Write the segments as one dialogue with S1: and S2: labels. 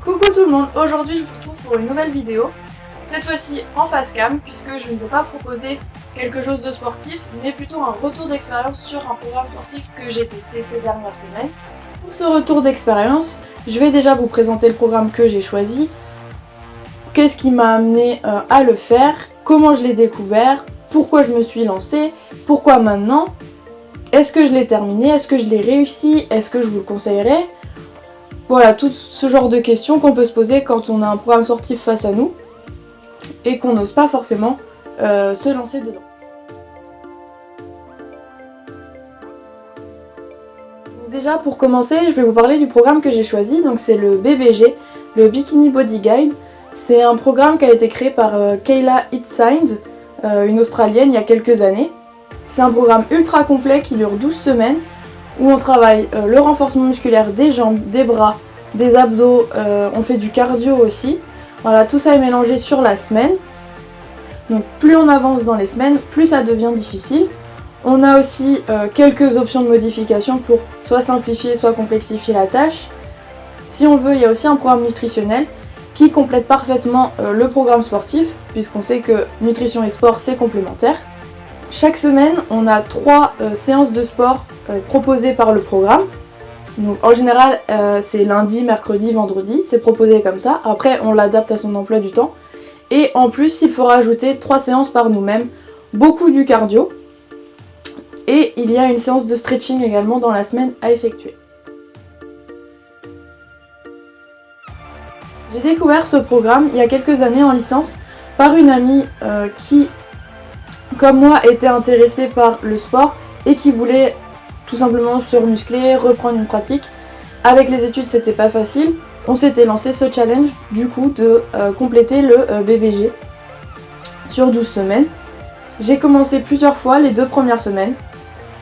S1: Coucou tout le monde, aujourd'hui je vous retrouve pour une nouvelle vidéo, cette fois-ci en face cam puisque je ne vais pas proposer quelque chose de sportif mais plutôt un retour d'expérience sur un programme sportif que j'ai testé ces dernières semaines. Pour ce retour d'expérience, je vais déjà vous présenter le programme que j'ai choisi, qu'est-ce qui m'a amené à le faire, comment je l'ai découvert, pourquoi je me suis lancée, pourquoi maintenant, est-ce que je l'ai terminé, est-ce que je l'ai réussi, est-ce que je vous le conseillerais. Voilà, tout ce genre de questions qu'on peut se poser quand on a un programme sportif face à nous et qu'on n'ose pas forcément se lancer dedans. Donc déjà pour commencer, je vais vous parler du programme que j'ai choisi, donc c'est le BBG, le Bikini Body Guide. C'est un programme qui a été créé par Kayla Itsines, une Australienne, il y a quelques années. C'est un programme ultra complet qui dure 12 semaines où on travaille le renforcement musculaire des jambes, des bras, des abdos, on fait du cardio aussi. Voilà, tout ça est mélangé sur la semaine. Donc plus on avance dans les semaines, plus ça devient difficile. On a aussi quelques options de modification pour soit simplifier, soit complexifier la tâche. Si on veut, il y a aussi un programme nutritionnel qui complète parfaitement le programme sportif, puisqu'on sait que nutrition et sport c'est complémentaire. Chaque semaine, on a 3 séances de sport proposées par le programme. Donc en général, c'est lundi, mercredi, vendredi, c'est proposé comme ça. Après, on l'adapte à son emploi du temps. Et en plus, il faut rajouter 3 séances par nous-mêmes, beaucoup du cardio. Et il y a une séance de stretching également dans la semaine à effectuer. J'ai découvert ce programme il y a quelques années en licence par une amie qui, comme moi, était intéressée par le sport et qui voulait tout simplement se remuscler, reprendre une pratique. Avec les études, c'était pas facile. On s'était lancé ce challenge du coup de compléter le BBG sur 12 semaines. J'ai commencé plusieurs fois les 2 premières semaines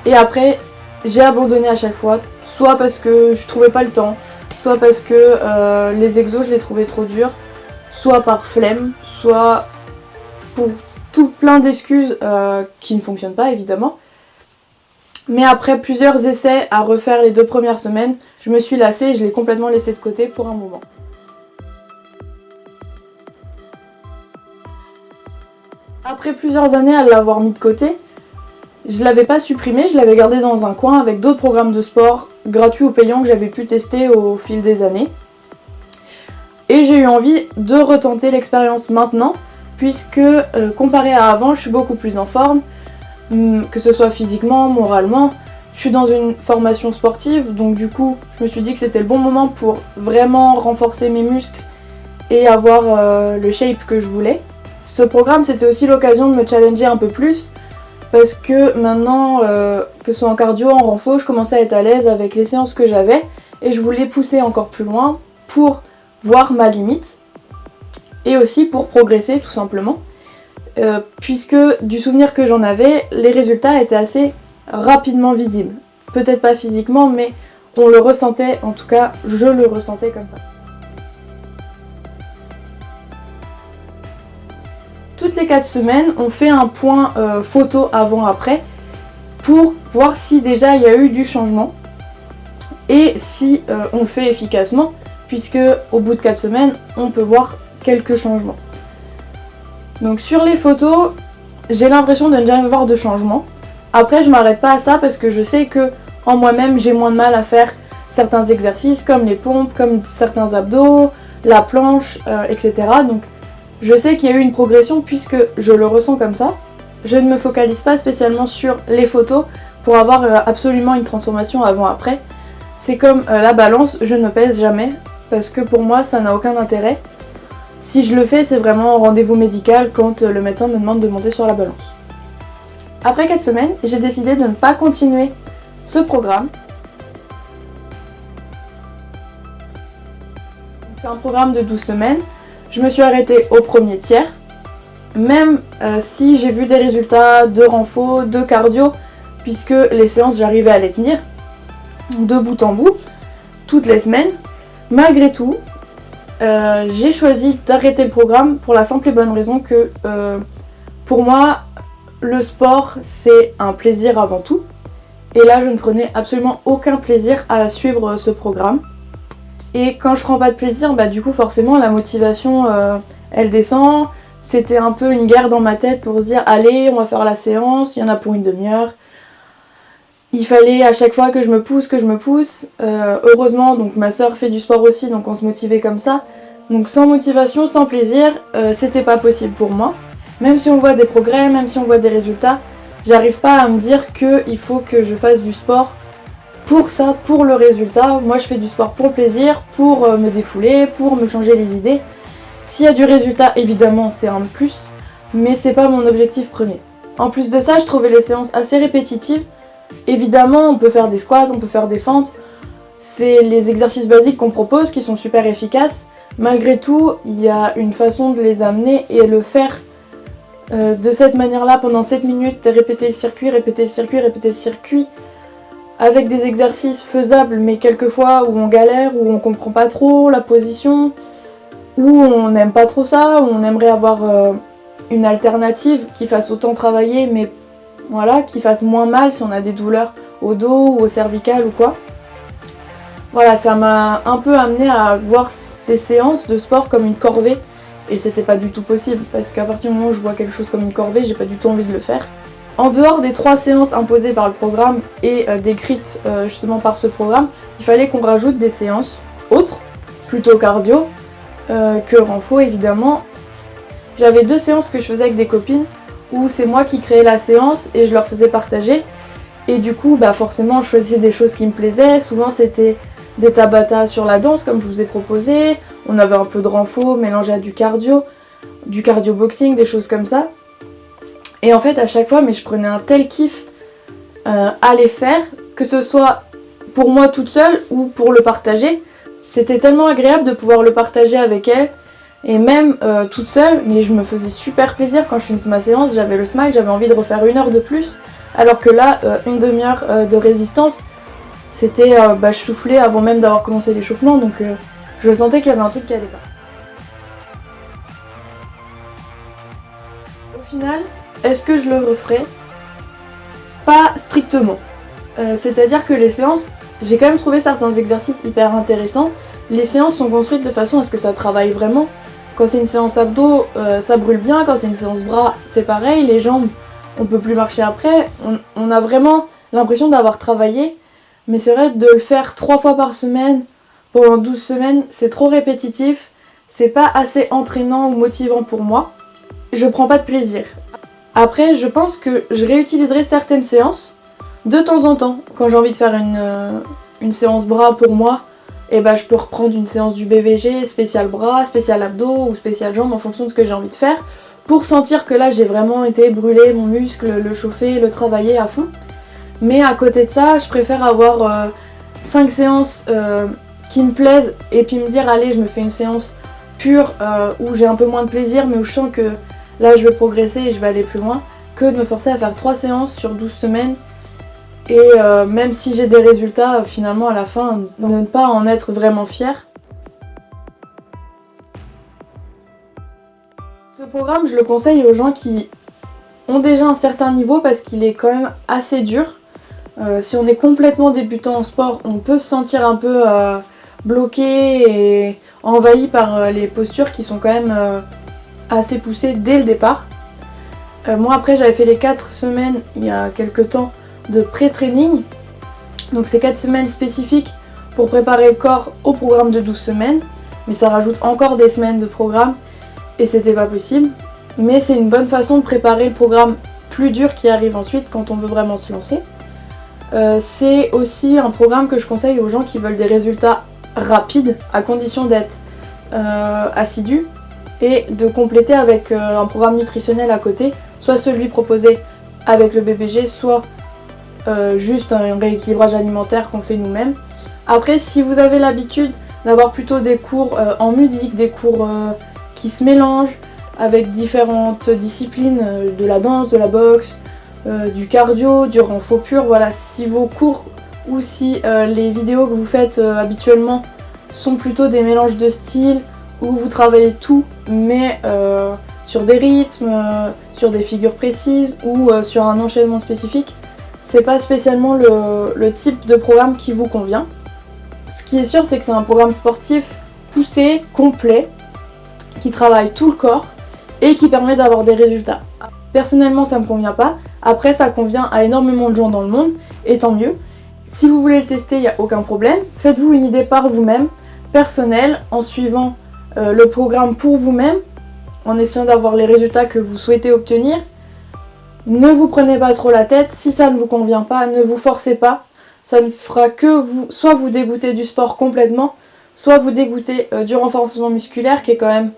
S1: et après j'ai abandonné à chaque fois, soit parce que je trouvais pas le temps, soit parce que les exos je les trouvais trop durs, soit par flemme, soit pour tout plein d'excuses qui ne fonctionnent pas évidemment. Mais après plusieurs essais à refaire les 2 premières semaines, je me suis lassée et je l'ai complètement laissé de côté pour un moment. Après plusieurs années à l'avoir mis de côté, je l'avais pas supprimé, je l'avais gardé dans un coin avec d'autres programmes de sport gratuits ou payants que j'avais pu tester au fil des années. Et j'ai eu envie de retenter l'expérience maintenant, puisque comparé à avant, je suis beaucoup plus en forme, que ce soit physiquement, moralement. Je suis dans une formation sportive, donc du coup, je me suis dit que c'était le bon moment pour vraiment renforcer mes muscles et avoir le shape que je voulais. Ce programme, c'était aussi l'occasion de me challenger un peu plus, parce que maintenant, que ce soit en cardio, en renfo, je commençais à être à l'aise avec les séances que j'avais, et je voulais pousser encore plus loin pour voir ma limite, et aussi pour progresser tout simplement. Puisque du souvenir que j'en avais, les résultats étaient assez rapidement visibles. Peut-être pas physiquement, mais on le ressentait, en tout cas je le ressentais comme ça. Toutes les 4 semaines, on fait un point photo avant-après pour voir si déjà il y a eu du changement et si on le fait efficacement, puisque au bout de 4 semaines, on peut voir quelques changements. Donc sur les photos, j'ai l'impression de ne jamais voir de changement. Après, je m'arrête pas à ça parce que je sais que en moi-même, j'ai moins de mal à faire certains exercices comme les pompes, comme certains abdos, la planche, etc. Donc je sais qu'il y a eu une progression puisque je le ressens comme ça. Je ne me focalise pas spécialement sur les photos pour avoir absolument une transformation avant-après. C'est comme la balance, je ne me pèse jamais parce que pour moi, ça n'a aucun intérêt. Si je le fais, c'est vraiment en rendez-vous médical quand le médecin me demande de monter sur la balance. Après 4 semaines, j'ai décidé de ne pas continuer ce programme. C'est un programme de 12 semaines. Je me suis arrêtée au premier tiers. Même si j'ai vu des résultats de renfo, de cardio, puisque les séances, j'arrivais à les tenir de bout en bout, toutes les semaines. Malgré tout, j'ai choisi d'arrêter le programme pour la simple et bonne raison que pour moi le sport c'est un plaisir avant tout et là je ne prenais absolument aucun plaisir à suivre ce programme Et quand je prends pas de plaisir, bah du coup forcément la motivation elle descend. C'était un peu une guerre dans ma tête pour se dire allez on va faire la séance, il y en a pour une demi-heure. Il fallait à chaque fois que je me pousse. Heureusement donc ma soeur fait du sport aussi donc on se motivait comme ça. Donc sans motivation, sans plaisir, c'était pas possible pour moi. Même si on voit des progrès, même si on voit des résultats, j'arrive pas à me dire qu'il faut que je fasse du sport pour ça, pour le résultat. Moi je fais du sport pour le plaisir, pour me défouler, pour me changer les idées. S'il y a du résultat, évidemment c'est un plus, mais c'est pas mon objectif premier. En plus de ça, je trouvais les séances assez répétitives. Évidemment, on peut faire des squats, on peut faire des fentes. C'est les exercices basiques qu'on propose qui sont super efficaces. Malgré tout, il y a une façon de les amener et le faire de cette manière-là pendant 7 minutes, répéter le circuit, avec des exercices faisables, mais quelquefois où on galère, où on comprend pas trop la position, où on n'aime pas trop ça, où on aimerait avoir une alternative qui fasse autant travailler, mais voilà, qui fasse moins mal si on a des douleurs au dos ou au cervical ou quoi. Voilà, ça m'a un peu amené à voir ces séances de sport comme une corvée, et c'était pas du tout possible, parce qu'à partir du moment où je vois quelque chose comme une corvée, j'ai pas du tout envie de le faire. En dehors des 3 séances imposées par le programme et décrites justement par ce programme, il fallait qu'on rajoute des séances autres, plutôt cardio, que renfo évidemment. J'avais 2 séances que je faisais avec des copines, où c'est moi qui créais la séance et je leur faisais partager. Et du coup, bah forcément, je choisissais des choses qui me plaisaient. Souvent, c'était des tabata sur la danse, comme je vous ai proposé. On avait un peu de renfo mélangé à du cardio boxing, des choses comme ça. Et en fait, à chaque fois, mais je prenais un tel kiff à les faire, que ce soit pour moi toute seule ou pour le partager. C'était tellement agréable de pouvoir le partager avec elle. Et même toute seule, mais je me faisais super plaisir quand je finissais ma séance, j'avais le smile, j'avais envie de refaire 1 heure de plus. Alors que là, une demi-heure de résistance, c'était je soufflais avant même d'avoir commencé l'échauffement, donc je sentais qu'il y avait un truc qui allait pas. Au final, est-ce que je le referais? Pas strictement. C'est-à-dire que les séances, j'ai quand même trouvé certains exercices hyper intéressants. Les séances sont construites de façon à ce que ça travaille vraiment. Quand c'est une séance abdos, ça brûle bien. Quand c'est une séance bras, c'est pareil. Les jambes, on peut plus marcher après. On a vraiment l'impression d'avoir travaillé. Mais c'est vrai, de le faire 3 fois par semaine, pendant 12 semaines, c'est trop répétitif. C'est pas assez entraînant ou motivant pour moi. Je prends pas de plaisir. Après, je pense que je réutiliserai certaines séances de temps en temps. Quand j'ai envie de faire une séance bras pour moi, et je peux reprendre une séance du BVG, spécial bras, spécial abdos ou spécial jambes en fonction de ce que j'ai envie de faire, pour sentir que là j'ai vraiment été brûler mon muscle, le chauffer, le travailler à fond. Mais à côté de ça, je préfère avoir 5 séances qui me plaisent et puis me dire allez, je me fais une séance pure où j'ai un peu moins de plaisir mais où je sens que là je vais progresser et je vais aller plus loin, que de me forcer à faire 3 séances sur 12 semaines. Et même si j'ai des résultats, finalement à la fin, ne pas en être vraiment fière. Ce programme, je le conseille aux gens qui ont déjà un certain niveau parce qu'il est quand même assez dur. Si on est complètement débutant en sport, on peut se sentir un peu bloqué et envahi par les postures qui sont quand même assez poussées dès le départ. Moi après j'avais fait les 4 semaines il y a quelques temps de pré-training, donc c'est 4 semaines spécifiques pour préparer le corps au programme de 12 semaines, mais ça rajoute encore des semaines de programme et c'était pas possible. Mais c'est une bonne façon de préparer le programme plus dur qui arrive ensuite quand on veut vraiment se lancer. C'est aussi un programme que je conseille aux gens qui veulent des résultats rapides, à condition d'être assidus et de compléter avec un programme nutritionnel à côté, soit celui proposé avec le BBG, soit juste un rééquilibrage alimentaire qu'on fait nous-mêmes. Après, si vous avez l'habitude d'avoir plutôt des cours en musique, des cours qui se mélangent avec différentes disciplines, de la danse, de la boxe, du cardio, du renfo pur, voilà, si vos cours ou si les vidéos que vous faites habituellement sont plutôt des mélanges de styles où vous travaillez tout mais sur des rythmes, sur des figures précises ou sur un enchaînement spécifique, c'est pas spécialement le type de programme qui vous convient. ce qui est sûr, c'est que c'est un programme sportif poussé, complet, qui travaille tout le corps et qui permet d'avoir des résultats. Personnellement, ça me convient pas. Après, ça convient à énormément de gens dans le monde, et tant mieux. Si vous voulez le tester, il n'y a aucun problème. Faites-vous une idée par vous-même, personnelle, en suivant le programme pour vous-même, en essayant d'avoir les résultats que vous souhaitez obtenir. Ne vous prenez pas trop la tête. Si ça ne vous convient pas, ne vous forcez pas. Ça ne fera que soit vous dégoûter du sport complètement, soit vous dégoûter du renforcement musculaire, qui est quand même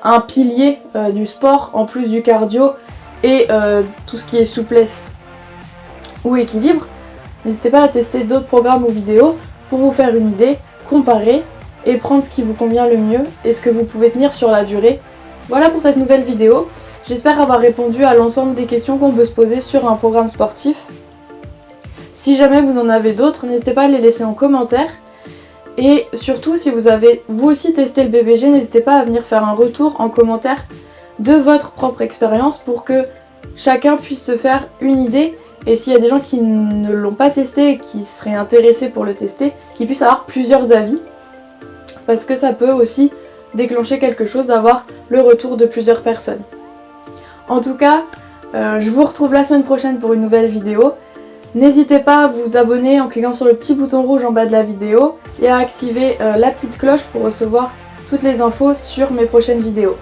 S1: un pilier du sport, en plus du cardio et tout ce qui est souplesse ou équilibre. N'hésitez pas à tester d'autres programmes ou vidéos pour vous faire une idée, comparer et prendre ce qui vous convient le mieux et ce que vous pouvez tenir sur la durée. Voilà pour cette nouvelle vidéo. J'espère avoir répondu à l'ensemble des questions qu'on peut se poser sur un programme sportif. Si jamais vous en avez d'autres, n'hésitez pas à les laisser en commentaire. Et surtout, si vous avez vous aussi testé le BBG, n'hésitez pas à venir faire un retour en commentaire de votre propre expérience pour que chacun puisse se faire une idée. Et s'il y a des gens qui ne l'ont pas testé et qui seraient intéressés pour le tester, qu'ils puissent avoir plusieurs avis. Parce que ça peut aussi déclencher quelque chose d'avoir le retour de plusieurs personnes. En tout cas, je vous retrouve la semaine prochaine pour une nouvelle vidéo. N'hésitez pas à vous abonner en cliquant sur le petit bouton rouge en bas de la vidéo et à activer la petite cloche pour recevoir toutes les infos sur mes prochaines vidéos.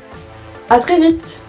S1: A très vite!